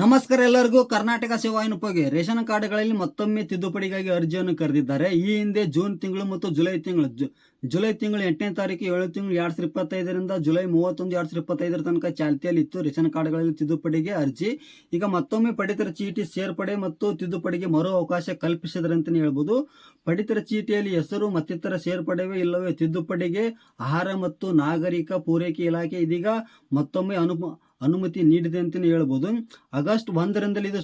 ನಮಸ್ಕಾರ ಎಲ್ಲರಿಗೂ. ಕರ್ನಾಟಕ ಸೇವಾ ಆಯೋಗಕ್ಕೆ ರೇಷನ್ ಕಾರ್ಡ್ಗಳಲ್ಲಿ ಮತ್ತೊಮ್ಮೆ ತಿದ್ದುಪಡಿಗಾಗಿ ಅರ್ಜಿಯನ್ನು ಕರೆದಿದ್ದಾರೆ. ಈ ಹಿಂದೆ ಜೂನ್ ತಿಂಗಳು ಮತ್ತು ಜುಲೈ ತಿಂಗಳು 8ನೇ ತಾರೀಕು 7 ತಿಂಗಳು 2025ರಿಂದ ಜುಲೈ 31 2025 ತನಕ ಚಾಲ್ತಿಯಲ್ಲಿತ್ತು ರೇಷನ್ ಕಾರ್ಡ್ಗಳಲ್ಲಿ ತಿದ್ದುಪಡಿಗೆ ಅರ್ಜಿ. ಈಗ ಮತ್ತೊಮ್ಮೆ ಪಡಿತರ ಚೀಟಿ ಸೇರ್ಪಡೆ ಮತ್ತು ತಿದ್ದುಪಡಿಗೆ ಮರು ಅವಕಾಶ ಕಲ್ಪಿಸಿದರೆ ಅಂತಲೇ ಹೇಳ್ಬೋದು. ಪಡಿತರ ಚೀಟಿಯಲ್ಲಿ ಹೆಸರು ಮತ್ತಿತರ ಸೇರ್ಪಡೆವೇ ಇಲ್ಲವೇ ತಿದ್ದುಪಡಿಗೆ ಆಹಾರ ಮತ್ತು ನಾಗರಿಕ ಪೂರೈಕೆ ಇಲಾಖೆ ಇದೀಗ ಮತ್ತೊಮ್ಮೆ ಅನುಮತಿ ನೀಡಿದೆ ಅಂತಲೇ ಹೇಳ್ಬೋದು. ಆಗಸ್ಟ್ 1ರಿಂದಲೇ ಇದು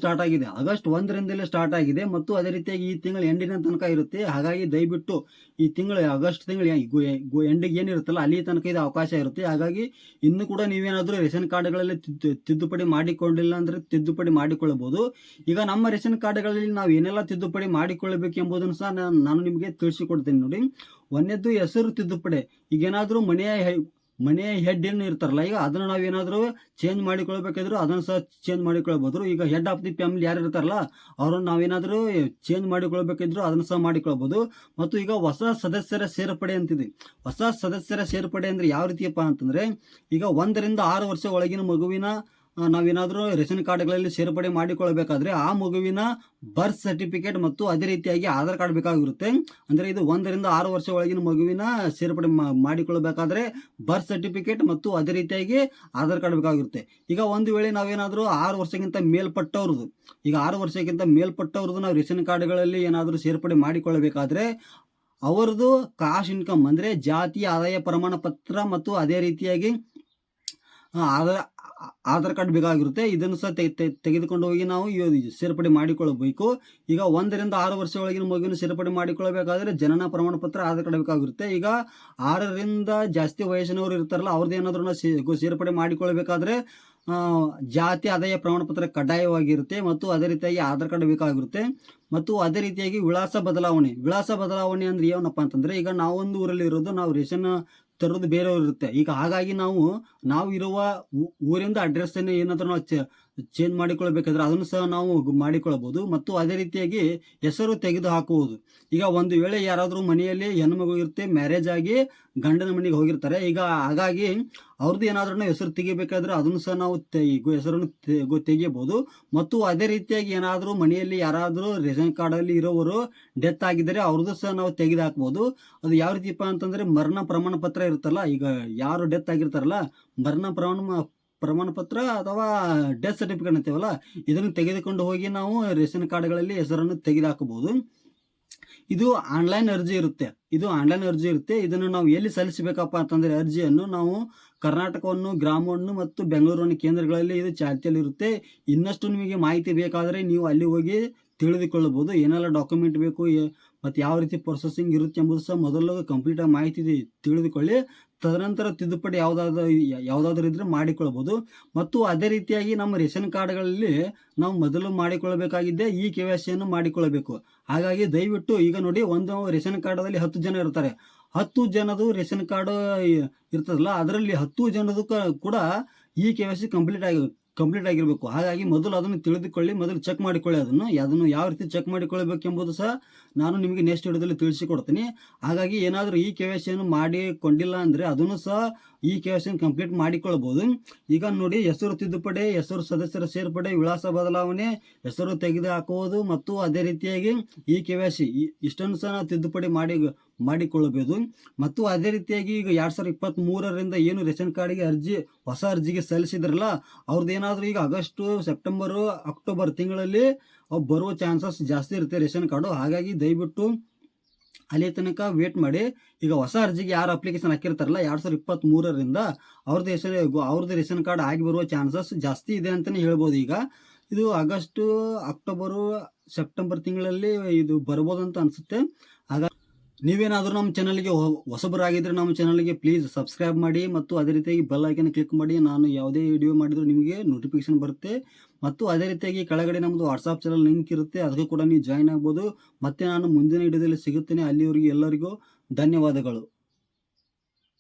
ಸ್ಟಾರ್ಟ್ ಆಗಿದೆ ಮತ್ತು ಅದೇ ರೀತಿಯಾಗಿ ಈ ತಿಂಗಳ ಎಂಡಿನ ತನಕ ಇರುತ್ತೆ. ಹಾಗಾಗಿ ದಯವಿಟ್ಟು ಈ ತಿಂಗಳು ಆಗಸ್ಟ್ ತಿಂಗಳು ಎಂಡಿಗೆ ಏನಿರುತ್ತಲ್ಲ ಅಲ್ಲಿ ತನಕ ಇದು ಅವಕಾಶ ಇರುತ್ತೆ. ಹಾಗಾಗಿ ಇನ್ನು ಕೂಡ ನೀವೇನಾದರೂ ರೇಷನ್ ಕಾರ್ಡ್ಗಳಲ್ಲಿ ತಿದ್ದುಪಡಿ ಮಾಡಿಕೊಂಡಿಲ್ಲ ಅಂದರೆ ತಿದ್ದುಪಡಿ ಮಾಡಿಕೊಳ್ಳಬಹುದು. ಈಗ ನಮ್ಮ ರೇಷನ್ ಕಾರ್ಡ್ಗಳಲ್ಲಿ ನಾವು ಏನೆಲ್ಲ ತಿದ್ದುಪಡಿ ಮಾಡಿಕೊಳ್ಳಬೇಕು ಎಂಬುದನ್ನು ಸಹ ನಾನು ನಿಮಗೆ ತಿಳಿಸಿಕೊಡ್ತೀನಿ ನೋಡಿ. ಒಂದನೇದ್ದು ಹೆಸರು ತಿದ್ದುಪಡಿ. ಈಗೇನಾದರೂ ಮನೆಯ ಹೆಡ್ ಏನು ಇರ್ತಾರಲ್ಲ, ಈಗ ಅದನ್ನು ನಾವೇನಾದರೂ ಚೇಂಜ್ ಮಾಡಿಕೊಳ್ಬೇಕಾದ್ರೂ ಅದನ್ನು ಸಹ ಚೇಂಜ್ ಮಾಡಿಕೊಳ್ಬೋದು. ಈಗ ಹೆಡ್ ಆಫ್ ದಿ ಫ್ಯಾಮಿಲಿ ಯಾರು ಇರ್ತಾರಲ್ಲ ಅವ್ರನ್ನ ನಾವೇನಾದರೂ ಚೇಂಜ್ ಮಾಡಿಕೊಳ್ಬೇಕಿದ್ರು ಅದನ್ನು ಸಹ ಮಾಡಿಕೊಳ್ಬೋದು. ಮತ್ತು ಈಗ ಹೊಸ ಸದಸ್ಯರ ಸೇರ್ಪಡೆ ಅಂತಿದೆ. ಹೊಸ ಸದಸ್ಯರ ಸೇರ್ಪಡೆ ಅಂದರೆ ಯಾವ ರೀತಿಯಪ್ಪ ಅಂತಂದರೆ, ಈಗ 1 ರಿಂದ 6 ವರ್ಷ ಒಳಗಿನ ಮಗುವಿನ ನಾವೇನಾದರೂ ರೇಷನ್ ಕಾರ್ಡ್ಗಳಲ್ಲಿ ಸೇರ್ಪಡೆ ಮಾಡಿಕೊಳ್ಳಬೇಕಾದ್ರೆ ಆ ಮಗುವಿನ ಬರ್ತ್ ಸರ್ಟಿಫಿಕೇಟ್ ಮತ್ತು ಅದೇ ರೀತಿಯಾಗಿ ಆಧಾರ್ ಕಾರ್ಡ್ ಬೇಕಾಗಿರುತ್ತೆ. ಅಂದರೆ ಇದು 1 ರಿಂದ 6 ವರ್ಷ ಒಳಗಿನ ಮಗುವಿನ ಸೇರ್ಪಡೆ ಮಾಡಿಕೊಳ್ಳಬೇಕಾದ್ರೆ ಬರ್ತ್ ಸರ್ಟಿಫಿಕೇಟ್ ಮತ್ತು ಅದೇ ರೀತಿಯಾಗಿ ಆಧಾರ್ ಕಾರ್ಡ್ ಬೇಕಾಗಿರುತ್ತೆ. ಈಗ ಒಂದು ವೇಳೆ ನಾವೇನಾದರೂ 6 ವರ್ಷಕ್ಕಿಂತ ಮೇಲ್ಪಟ್ಟವ್ರದ್ದು ನಾವು ರೇಷನ್ ಕಾರ್ಡ್ಗಳಲ್ಲಿ ಏನಾದರೂ ಸೇರ್ಪಡೆ ಮಾಡಿಕೊಳ್ಳಬೇಕಾದ್ರೆ ಅವರದು ಕಾಸ್ಟ್ ಇನ್ಕಮ್ ಅಂದರೆ ಜಾತಿ ಆದಾಯ ಪ್ರಮಾಣ ಪತ್ರ ಮತ್ತು ಅದೇ ರೀತಿಯಾಗಿ ಆಧಾರ್ ಕಾರ್ಡ್ ಬೇಕಾಗಿರುತ್ತೆ. ಇದನ್ನು ಸಹ ತೆಗೆದುಕೊಂಡು ಹೋಗಿ ನಾವು ಸೇರ್ಪಡೆ ಮಾಡಿಕೊಳ್ಳಬೇಕು. ಈಗ 1 ರಿಂದ 6 ವರ್ಷ ಒಳಗಿನ ಮಗುವಿನ ಸೇರ್ಪಡೆ ಮಾಡಿಕೊಳ್ಳಬೇಕಾದ್ರೆ ಜನನ ಪ್ರಮಾಣ ಪತ್ರ ಆಧಾರ್ ಕಾರ್ಡ್ ಬೇಕಾಗಿರುತ್ತೆ. ಈಗ 6 ರಿಂದ ಜಾಸ್ತಿ ವಯಸ್ಸಿನವರು ಇರ್ತಾರಲ್ಲ ಅವ್ರದ್ದು ಏನಾದರೂ ಸೇರ್ಪಡೆ ಮಾಡಿಕೊಳ್ಳಬೇಕಾದ್ರೆ ಜಾತಿ ಆದಾಯ ಪ್ರಮಾಣ ಪತ್ರ ಕಡ್ಡಾಯವಾಗಿರುತ್ತೆ ಮತ್ತು ಅದೇ ರೀತಿಯಾಗಿ ಆಧಾರ್ ಕಾರ್ಡ್ ಬೇಕಾಗಿರುತ್ತೆ. ಮತ್ತು ಅದೇ ರೀತಿಯಾಗಿ ವಿಳಾಸ ಬದಲಾವಣೆ ಅಂದ್ರೆ ಏನಪ್ಪ ಅಂತಂದ್ರೆ, ಈಗ ನಾವೊಂದು ಊರಲ್ಲಿ ಇರೋದು, ನಾವು ರೇಷನ್ ತರೋದು ಬೇರೆಯವ್ರು ಇರುತ್ತೆ. ಈಗ ಹಾಗಾಗಿ ನಾವು ಇರುವ ಊರಿಂದ ಅಡ್ರೆಸ್ ಏನಾದರೂ ನಾವು ಚೇಂಜ್ ಮಾಡಿಕೊಳ್ಬೇಕಾದ್ರೆ ಅದನ್ನು ಸಹ ನಾವು ಮಾಡಿಕೊಳ್ಳಬಹುದು. ಮತ್ತು ಅದೇ ರೀತಿಯಾಗಿ ಹೆಸರು ತೆಗೆದು ಹಾಕುವುದು. ಈಗ ಒಂದು ವೇಳೆ ಯಾರಾದರೂ ಮನೆಯಲ್ಲಿ ಹೆಣ್ಮಗು ಇರುತ್ತೆ, ಮ್ಯಾರೇಜ್ ಆಗಿ ಗಂಡನ ಮನೆಗೆ ಹೋಗಿರ್ತಾರೆ. ಈಗ ಹಾಗಾಗಿ ಅವ್ರದ್ದು ಏನಾದ್ರೂ ಹೆಸರು ತೆಗಿಬೇಕಾದ್ರೆ ಅದನ್ನು ಸಹ ನಾವು ಹೆಸರನ್ನು ತೆಗಿಯಬಹುದು. ಮತ್ತು ಅದೇ ರೀತಿಯಾಗಿ ಏನಾದರೂ ಮನೆಯಲ್ಲಿ ಯಾರಾದರೂ ರೇಷನ್ ಕಾರ್ಡಲ್ಲಿ ಇರೋವರು ಡೆತ್ ಆಗಿದ್ದರೆ ಅವ್ರದ್ದು ಸಹ ನಾವು ತೆಗೆದು ಹಾಕ್ಬೋದು. ಅದು ಯಾವ ರೀತಿಪ್ಪ ಅಂತಂದರೆ, ಮರಣ ಪ್ರಮಾಣ ಪತ್ರ ಇರುತ್ತಲ್ಲ, ಈಗ ಯಾರು ಡೆತ್ ಆಗಿರ್ತಾರಲ್ಲ ಮರಣ ಪ್ರಮಾಣ ಪತ್ರ ಅಥವಾ ಡೆತ್ ಸರ್ಟಿಫಿಕೇಟ್ ಅಂತೀವಲ್ಲ, ಇದನ್ನು ತೆಗೆದುಕೊಂಡು ಹೋಗಿ ನಾವು ರೇಷನ್ ಕಾರ್ಡ್ಗಳಲ್ಲಿ ಹೆಸರನ್ನು ತೆಗೆದುಹಾಕಬಹುದು. ಇದು ಆನ್ಲೈನ್ ಅರ್ಜಿ ಇರುತ್ತೆ. ಇದನ್ನು ನಾವು ಎಲ್ಲಿ ಸಲ್ಲಿಸಬೇಕಪ್ಪ ಅಂತಂದರೆ, ಅರ್ಜಿಯನ್ನು ನಾವು ಕರ್ನಾಟಕವನ್ನು, ಗ್ರಾಮವನ್ನು ಮತ್ತು ಬೆಂಗಳೂರಿನ ಕೇಂದ್ರಗಳಲ್ಲಿ ಇದು ಚಾಲ್ತಿಯಲ್ಲಿರುತ್ತೆ. ಇನ್ನಷ್ಟು ನಿಮಗೆ ಮಾಹಿತಿ ಬೇಕಾದರೆ ನೀವು ಅಲ್ಲಿ ಹೋಗಿ ತಿಳಿದುಕೊಳ್ಳಬಹುದು. ಏನೆಲ್ಲ ಡಾಕ್ಯುಮೆಂಟ್ ಬೇಕು ಮತ್ತು ಯಾವ ರೀತಿ ಪ್ರೊಸೆಸಿಂಗ್ ಇರುತ್ತೆ ಎಂಬುದು ಸಹ ಮೊದಲು ಕಂಪ್ಲೀಟ್ ಆಗಿ ಮಾಹಿತಿ ತಿಳಿದುಕೊಳ್ಳಿ. ತದನಂತರ ತಿದ್ದುಪಡಿ ಯಾವುದಾದ್ರೂ ಇದ್ರೆ ಮಾಡಿಕೊಳ್ಳಬಹುದು. ಮತ್ತು ಅದೇ ರೀತಿಯಾಗಿ ನಮ್ಮ ರೇಷನ್ ಕಾರ್ಡ್ಗಳಲ್ಲಿ ನಾವು ಮೊದಲು ಮಾಡಿಕೊಳ್ಳಬೇಕಾಗಿದ್ದೆ ಈ KYCಯನ್ನು ಮಾಡಿಕೊಳ್ಳಬೇಕು. ಹಾಗಾಗಿ ದಯವಿಟ್ಟು ಈಗ ನೋಡಿ, ಒಂದು ರೇಷನ್ ಕಾರ್ಡಲ್ಲಿ 10 ಜನ ಇರ್ತಾರೆ. 10 ಜನದು ರೇಷನ್ ಕಾರ್ಡ್ ಇರ್ತದಲ್ಲ, ಅದರಲ್ಲಿ 10 ಜನದು ಕೂಡ ಈ KYC ಕಂಪ್ಲೀಟ್ ಆಗಿರಬೇಕು. ಹಾಗಾಗಿ ಮೊದಲು ಅದನ್ನು ತಿಳಿದುಕೊಳ್ಳಿ, ಮೊದಲು ಚೆಕ್ ಮಾಡಿಕೊಳ್ಳಿ. ಅದನ್ನು ಯಾವ ರೀತಿ ಚೆಕ್ ಮಾಡಿಕೊಳ್ಳಬೇಕು ಎಂಬುದು ಸಹ ನಾನು ನಿಮಗೆ ನೆಕ್ಸ್ಟ್ ವಿಡಿಯೋದಲ್ಲಿ ತಿಳಿಸಿಕೊಡ್ತೀನಿ. ಹಾಗಾಗಿ ಏನಾದರೂ ಈ KYCಯನ್ನು ಮಾಡಿಕೊಂಡಿಲ್ಲ ಅಂದರೆ ಅದನ್ನು ಸಹ ಈ KYCಯನ್ನು ಕಂಪ್ಲೀಟ್ ಮಾಡಿಕೊಳ್ಳಬಹುದು. ಈಗ ನೋಡಿ, ಹೆಸರು ತಿದ್ದುಪಡಿ, ಹೆಸರು ಸದಸ್ಯರ ಸೇರ್ಪಡೆ, ವಿಳಾಸ ಬದಲಾವಣೆ, ಹೆಸರು ತೆಗೆದು ಹಾಕುವುದು ಮತ್ತು ಅದೇ ರೀತಿಯಾಗಿ ಈ KYC ಇಷ್ಟನ್ನು ಸಹ ನಾವು ತಿದ್ದುಪಡಿ ಮಾಡಿಕೊಳ್ಳಬಹುದು. ಮತ್ತು ಅದೇ ರೀತಿಯಾಗಿ ಈಗ 2023ರಿಂದ ಏನು ರೇಷನ್ ಕಾರ್ಡ್ಗೆ ಹೊಸ ಅರ್ಜಿಗೆ ಸಲ್ಲಿಸಿದ್ರಲ್ಲ, ಅವ್ರದ್ದು ಏನಾದರೂ ಈಗ ಆಗಸ್ಟ್, ಸೆಪ್ಟೆಂಬರ್, ಅಕ್ಟೋಬರ್ ತಿಂಗಳಲ್ಲಿ ಬರುವ ಚಾನ್ಸಸ್ ಜಾಸ್ತಿ ಇರುತ್ತೆ ರೇಷನ್ ಕಾರ್ಡು. ಹಾಗಾಗಿ ದಯವಿಟ್ಟು ಅಲ್ಲಿ ತನಕ ವೇಟ್ ಮಾಡಿ. ಈಗ ಹೊಸ ಅರ್ಜಿಗೆ ಯಾರು ಅಪ್ಲಿಕೇಶನ್ ಹಾಕಿರ್ತಾರಲ್ಲ 2023ರಿಂದ ಅವ್ರದ್ದು ರೇಷನ್ ಕಾರ್ಡ್ ಆಗಿ ಬರುವ ಚಾನ್ಸಸ್ ಜಾಸ್ತಿ ಇದೆ ಅಂತಲೇ ಹೇಳ್ಬೋದು. ಈಗ ಇದು ಆಗಸ್ಟ್, ಅಕ್ಟೋಬರು, ಸೆಪ್ಟೆಂಬರ್ ತಿಂಗಳಲ್ಲಿ ಇದು ಬರ್ಬೋದು ಅಂತ ಅನಿಸುತ್ತೆ. ಹಾಗಾಗಿ ನೀವೇನಾದರೂ ನಮ್ಮ ಚಾನಲ್ಗೆ ಹೊಸಬರಾಗಿದ್ದರೆ ನಮ್ಮ ಚಾನಲ್ಗೆ ಪ್ಲೀಸ್ ಸಬ್ಸ್ಕ್ರೈಬ್ ಮಾಡಿ ಮತ್ತು ಅದೇ ರೀತಿಯಾಗಿ ಬೆಲ್ ಐಕನ್ ಕ್ಲಿಕ್ ಮಾಡಿ. ನಾನು ಯಾವುದೇ ವಿಡಿಯೋ ಮಾಡಿದರೂ ನಿಮಗೆ ನೋಟಿಫಿಕೇಶನ್ ಬರುತ್ತೆ. ಮತ್ತು ಅದೇ ರೀತಿಯಾಗಿ ಕೆಳಗಡೆ ನಮ್ಮದು ವಾಟ್ಸಾಪ್ ಚಾನಲ್ ಲಿಂಕ್ ಇರುತ್ತೆ, ಅದಕ್ಕೂ ಕೂಡ ನೀವು ಜಾಯ್ನ್ ಆಗ್ಬೋದು. ಮತ್ತೆ ನಾನು ಮುಂದಿನ ವಿಡಿಯೋದಲ್ಲಿ ಸಿಗುತ್ತೇನೆ. ಅಲ್ಲಿವರೆಗೂ ಎಲ್ಲರಿಗೂ ಧನ್ಯವಾದಗಳು.